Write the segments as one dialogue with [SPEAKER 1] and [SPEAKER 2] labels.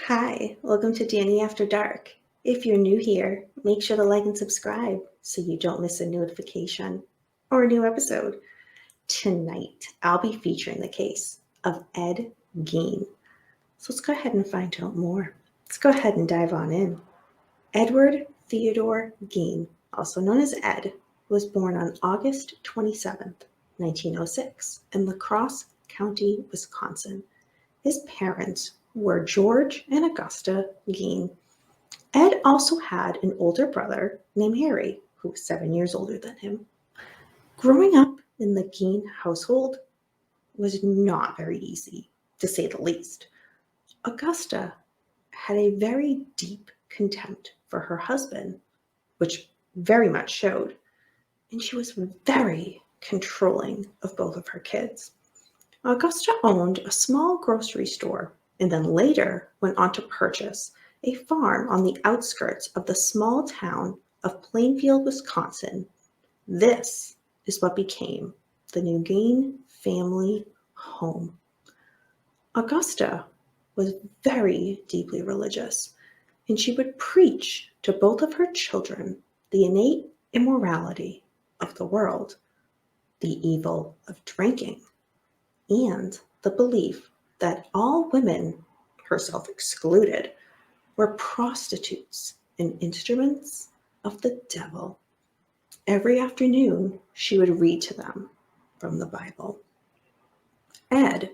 [SPEAKER 1] Hi, welcome to Danny After Dark. If you're new here, make sure to like and subscribe so you don't miss a notification or a new episode. Tonight, I'll be featuring the case of Ed Gein. So let's go ahead and find out more. Let's go ahead and dive on in. Edward Theodore Gein, also known as Ed, was born on August 27th, 1906, in La Crosse County, Wisconsin. His parents were George and Augusta Gein. Ed also had an older brother named Harry, who was 7 years older than him. Growing up in the Gein household was not very easy, to say the least. Augusta had a very deep contempt for her husband, which very much showed, and she was very controlling of both of her kids. Augusta owned a small grocery store and then later went on to purchase a farm on the outskirts of the small town of Plainfield, Wisconsin. This is what became the New Gein family home. Augusta was very deeply religious, and she would preach to both of her children the innate immorality of the world, the evil of drinking, and the belief that all women, herself excluded, were prostitutes and instruments of the devil. Every afternoon, she would read to them from the Bible. Ed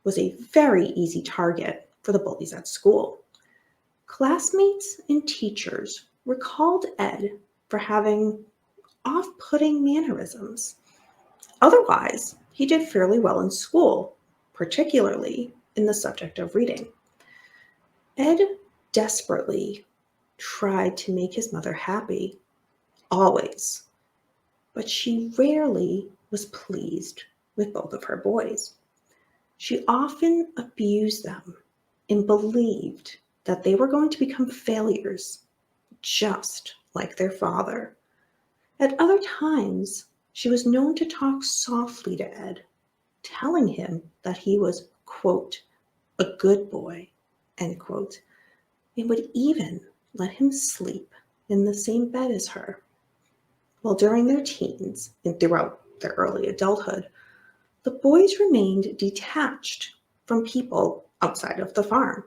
[SPEAKER 1] was a very easy target for the bullies at school. Classmates and teachers recalled Ed for having off-putting mannerisms. Otherwise, he did fairly well in school, particularly in the subject of reading. Ed desperately tried to make his mother happy, always, but she rarely was pleased with both of her boys. She often abused them and believed that they were going to become failures, just like their father. At other times, she was known to talk softly to Ed, telling him that he was, quote, a good boy, end quote, and would even let him sleep in the same bed as her. While during their teens and throughout their early adulthood, the boys remained detached from people outside of the farm.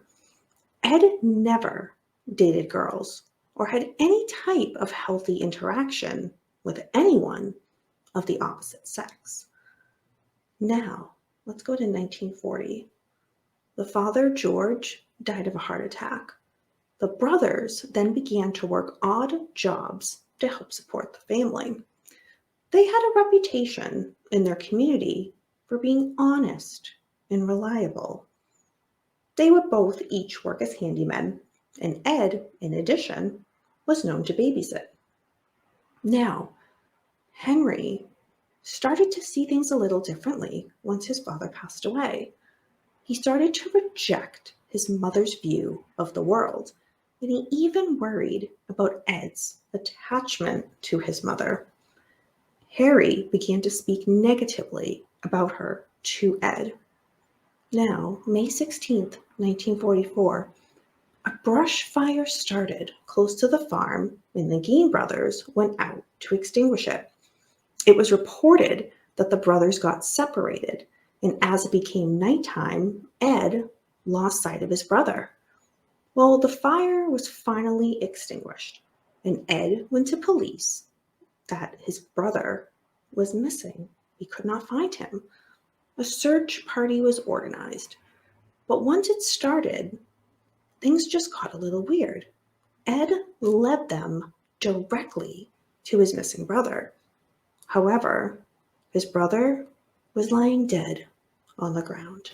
[SPEAKER 1] Ed never dated girls or had any type of healthy interaction with anyone of the opposite sex. Now, let's go to 1940. The father, George, died of a heart attack. The brothers then began to work odd jobs to help support the family. They had a reputation in their community for being honest and reliable. They would both each work as handymen, and Ed, in addition, was known to babysit. Now, Henry started to see things a little differently once his father passed away. He started to reject his mother's view of the world, and he even worried about Ed's attachment to his mother. Harry began to speak negatively about her to Ed. Now, May 16th, 1944, a brush fire started close to the farm and the Gein brothers went out to extinguish it. It was reported that the brothers got separated, and as it became nighttime, Ed lost sight of his brother. Well, the fire was finally extinguished, and Ed went to police that his brother was missing. He could not find him. A search party was organized, but once it started, things just got a little weird. Ed led them directly to his missing brother. However, his brother was lying dead on the ground.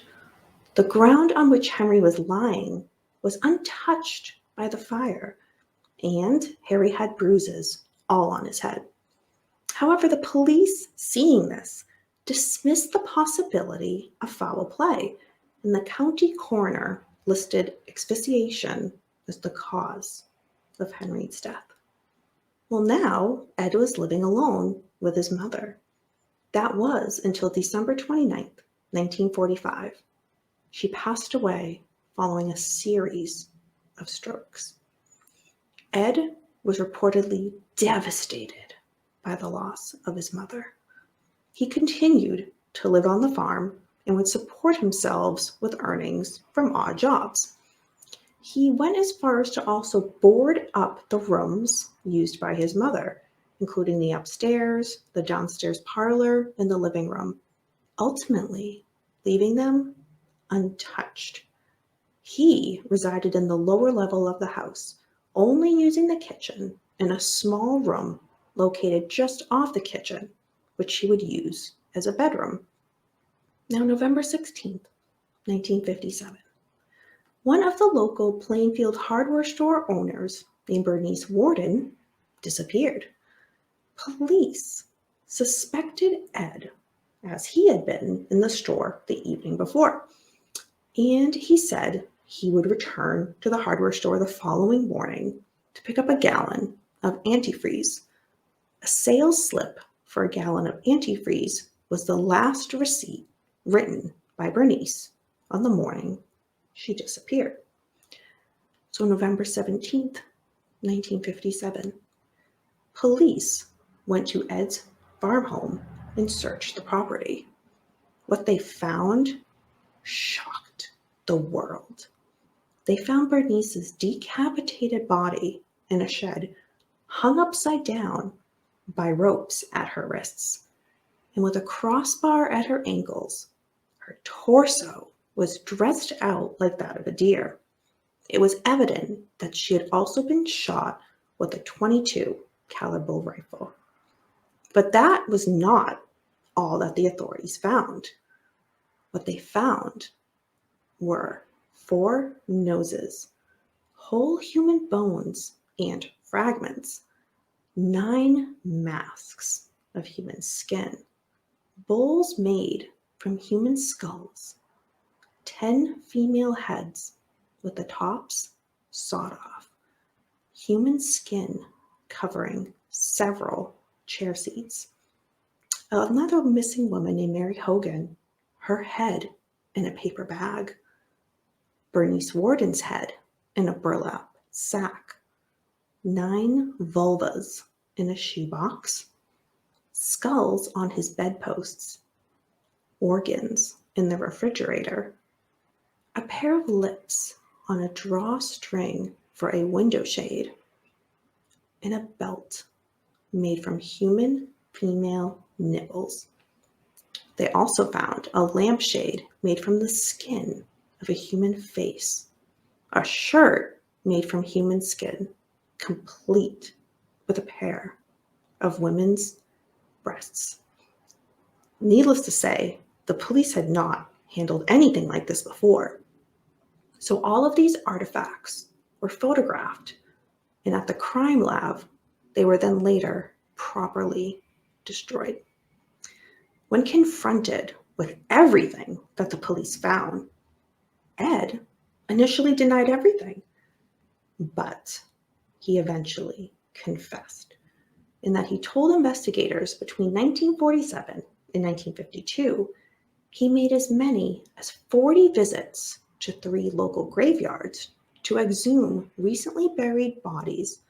[SPEAKER 1] The ground on which Henry was lying was untouched by the fire, and Harry had bruises all on his head. However, the police, seeing this, dismissed the possibility of foul play, and the county coroner listed asphyxiation as the cause of Henry's death. Well, now Ed was living alone with his mother. That was until December 29th, 1945. She passed away following a series of strokes. Ed was reportedly devastated by the loss of his mother. He continued to live on the farm and would support himself with earnings from odd jobs. He went as far as to also board up the rooms used by his mother, including the upstairs, the downstairs parlor, and the living room, ultimately leaving them untouched. He resided in the lower level of the house, only using the kitchen and a small room located just off the kitchen, which he would use as a bedroom. Now, November 16th, 1957. One of the local Plainfield hardware store owners, named Bernice Warden, disappeared. Police suspected Ed, as he had been in the store the evening before, and he said he would return to the hardware store the following morning to pick up a gallon of antifreeze. A sales slip for a gallon of antifreeze was the last receipt written by Bernice on the morning she disappeared. So November 17th, 1957, police went to Ed's farm home and searched the property. What they found shocked the world. They found Bernice's decapitated body in a shed, hung upside down by ropes at her wrists, and with a crossbar at her ankles. Her torso was dressed out like that of a deer. It was evident that she had also been shot with a .22 caliber rifle. But that was not all that the authorities found. What they found were 4 noses, whole human bones and fragments, 9 masks of human skin, bowls made from human skulls, 10 female heads with the tops sawed off, human skin covering several chair seats. Another missing woman named Mary Hogan, her head in a paper bag, Bernice Warden's head in a burlap sack, 9 vulvas in a shoebox, skulls on his bedposts, organs in the refrigerator, a pair of lips on a drawstring for a window shade, and a belt made from human female nipples. They also found a lampshade made from the skin of a human face, a shirt made from human skin, complete with a pair of women's breasts. Needless to say, the police had not handled anything like this before. So all of these artifacts were photographed, and at the crime lab, they were then later properly destroyed. When confronted with everything that the police found, Ed initially denied everything, but he eventually confessed in that he told investigators between 1947 and 1952, he made as many as 40 visits to 3 local graveyards to exhume recently buried bodies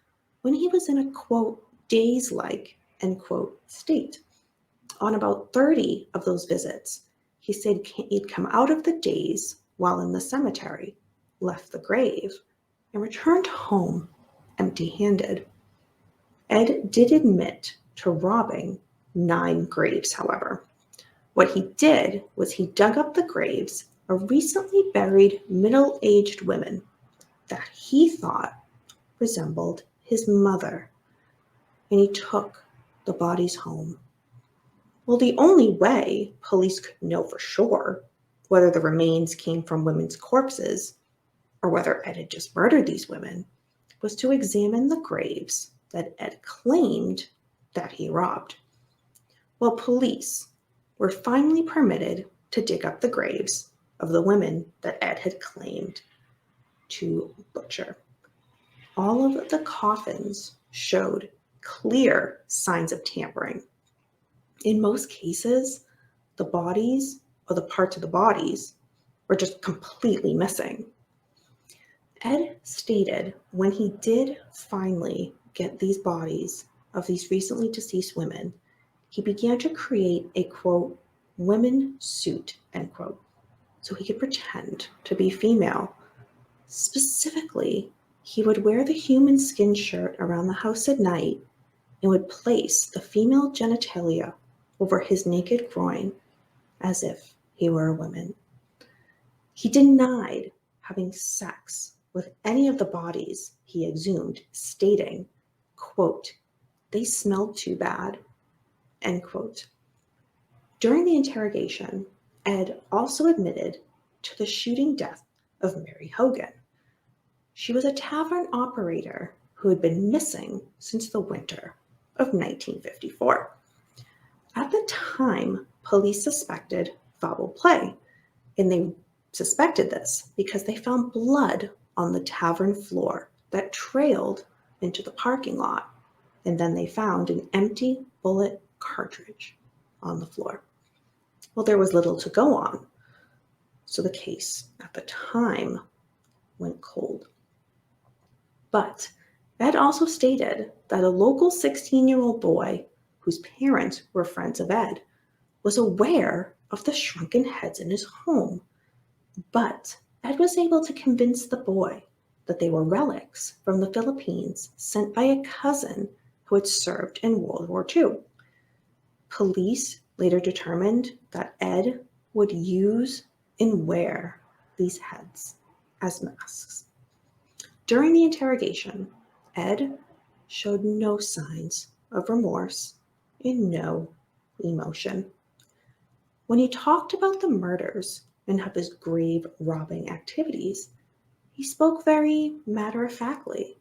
[SPEAKER 1] when he was in a, quote, daze-like, end quote, state. On about 30 of those visits, he said he'd come out of the daze while in the cemetery, left the grave, and returned home empty-handed. Ed did admit to robbing 9 graves, however. What he did was he dug up the graves of recently buried middle-aged women that he thought resembled his mother, and he took the bodies home. Well, the only way police could know for sure whether the remains came from women's corpses or whether Ed had just murdered these women was to examine the graves that Ed claimed that he robbed. Well, police were finally permitted to dig up the graves of the women that Ed had claimed to butcher. All of the coffins showed clear signs of tampering. In most cases, the bodies or the parts of the bodies were just completely missing. Ed stated when he did finally get these bodies of these recently deceased women, he began to create a, quote, women suit, end quote, so he could pretend to be female. Specifically, he would wear the human skin shirt around the house at night and would place the female genitalia over his naked groin as if he were a woman. He denied having sex with any of the bodies he exhumed, stating, quote, they smelled too bad, end quote. During the interrogation, Ed also admitted to the shooting death of Mary Hogan. She was a tavern operator who had been missing since the winter of 1954. At the time, police suspected foul play, and they suspected this because they found blood on the tavern floor that trailed into the parking lot, and then they found an empty bullet cartridge on the floor. Well, there was little to go on, so the case at the time went cold. But Ed also stated that a local 16-year-old boy whose parents were friends of Ed was aware of the shrunken heads in his home. But Ed was able to convince the boy that they were relics from the Philippines sent by a cousin who had served in World War II. Police later determined that Ed would use and wear these heads as masks. During the interrogation, Ed showed no signs of remorse and no emotion. When he talked about the murders and of his grave robbing activities, he spoke very matter-of-factly,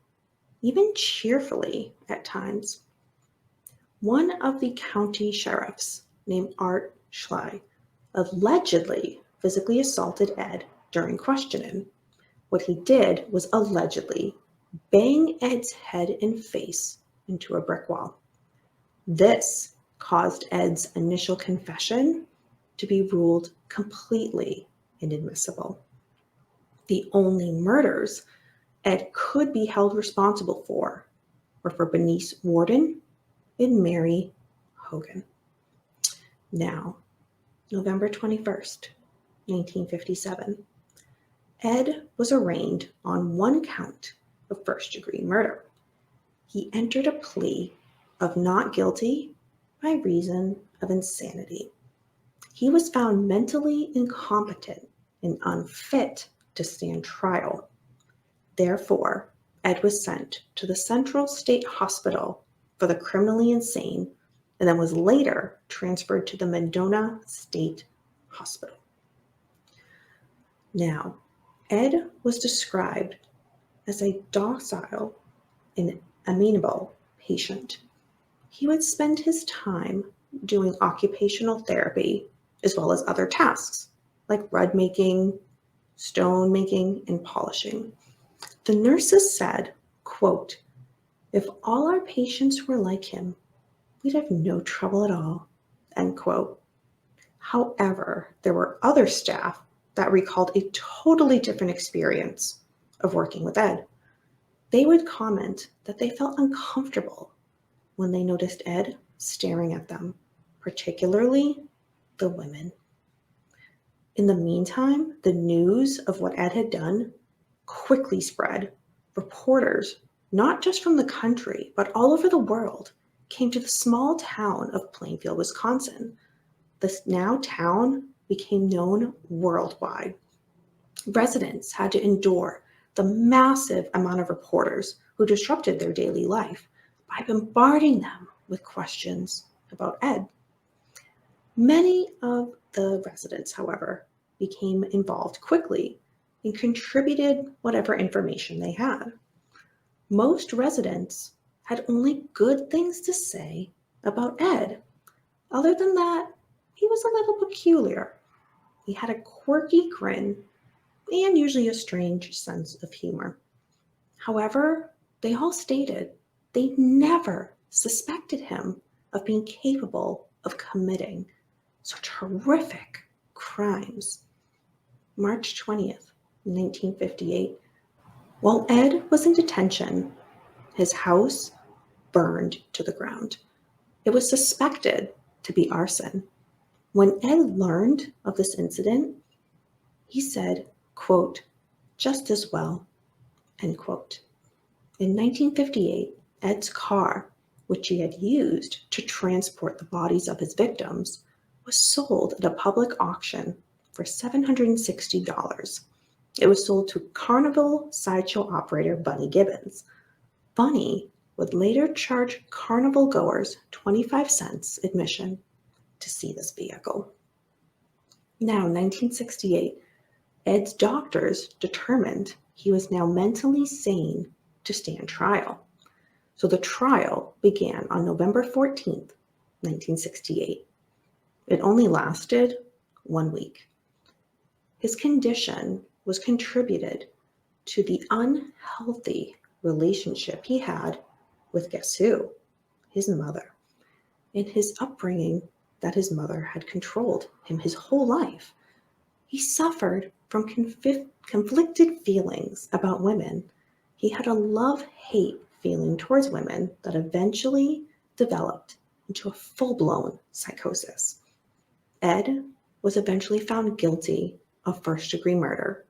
[SPEAKER 1] even cheerfully at times. One of the county sheriffs, named Art Schley, allegedly physically assaulted Ed during questioning. What he did was allegedly bang Ed's head and face into a brick wall. This caused Ed's initial confession to be ruled completely inadmissible. The only murders Ed could be held responsible for were for Bernice Worden and Mary Hogan. Now, November 21st, 1957, Ed was arraigned on one count of first-degree murder. He entered a plea of not guilty by reason of insanity. He was found mentally incompetent and unfit to stand trial. Therefore, Ed was sent to the Central State Hospital for the criminally insane and then was later transferred to the Mendota State Hospital. Now, Ed was described as a docile and amenable patient. He would spend his time doing occupational therapy as well as other tasks like rug making, stone making, and polishing. The nurses said, quote, if all our patients were like him, we'd have no trouble at all, end quote. However, there were other staff that recalled a totally different experience of working with Ed. They would comment that they felt uncomfortable when they noticed Ed staring at them, particularly the women. In the meantime, the news of what Ed had done quickly spread. Reporters, not just from the country, but all over the world, came to the small town of Plainfield, Wisconsin. This now town became known worldwide. Residents had to endure the massive amount of reporters who disrupted their daily life by bombarding them with questions about Ed. Many of the residents, however, became involved quickly and contributed whatever information they had. Most residents had only good things to say about Ed. Other than that, he was a little peculiar. He had a quirky grin and usually a strange sense of humor. However, they all stated they never suspected him of being capable of committing such horrific crimes. March 20th, 1958 While Ed was in detention, his house burned to the ground. It was suspected to be arson. When Ed learned of this incident, he said, quote, "just as well," end quote. In 1958, Ed's car, which he had used to transport the bodies of his victims, was sold at a public auction for $760. It was sold to Carnival sideshow operator Bunny Gibbons. Bunny would later charge carnival goers 25 cents admission to see this vehicle. Now, in 1968, Ed's doctors determined he was now mentally sane to stand trial. So the trial began on November 14th, 1968. It only lasted 1 week. His condition was contributed to the unhealthy relationship he had with guess who? His mother. In his upbringing, that his mother had controlled him his whole life. He suffered from conflicted feelings about women. He had a love-hate feeling towards women that eventually developed into a full-blown psychosis. Ed was eventually found guilty of first-degree murder,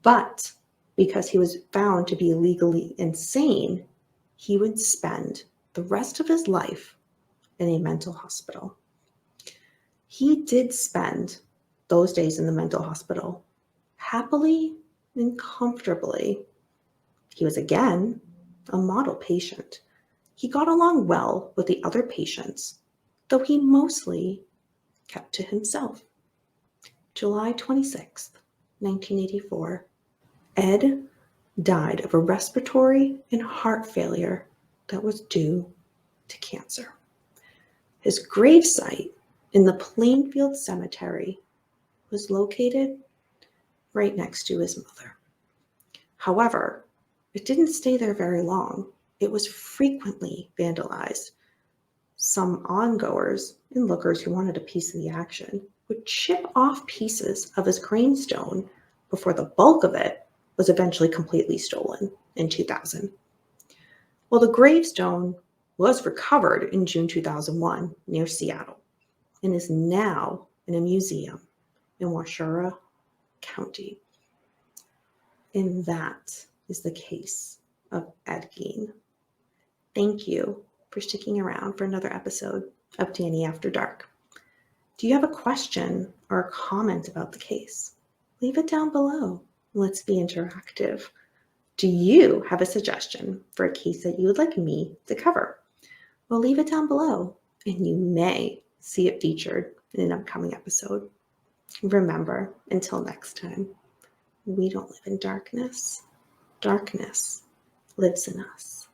[SPEAKER 1] but because he was found to be legally insane, he would spend the rest of his life in a mental hospital. He did spend those days in the mental hospital happily and comfortably. He was again a model patient. He got along well with the other patients, though he mostly kept to himself. July 26th, 1984, Ed died of a respiratory and heart failure that was due to cancer. His gravesite in the Plainfield Cemetery was located right next to his mother. However, it didn't stay there very long. It was frequently vandalized. Some ongoers and lookers who wanted a piece of the action would chip off pieces of his gravestone before the bulk of it was eventually completely stolen in 2000. Well, the gravestone was recovered in June 2001 near Seattle and is now in a museum in Washoe County. And that is the case of Ed Gein. Thank you for sticking around for another episode of Danny After Dark. Do you have a question or a comment about the case? Leave it down below. Let's be interactive. Do you have a suggestion for a case that you would like me to cover? Well, leave it down below and you may see it featured in an upcoming episode. Remember, until next time, we don't live in darkness. Darkness lives in us.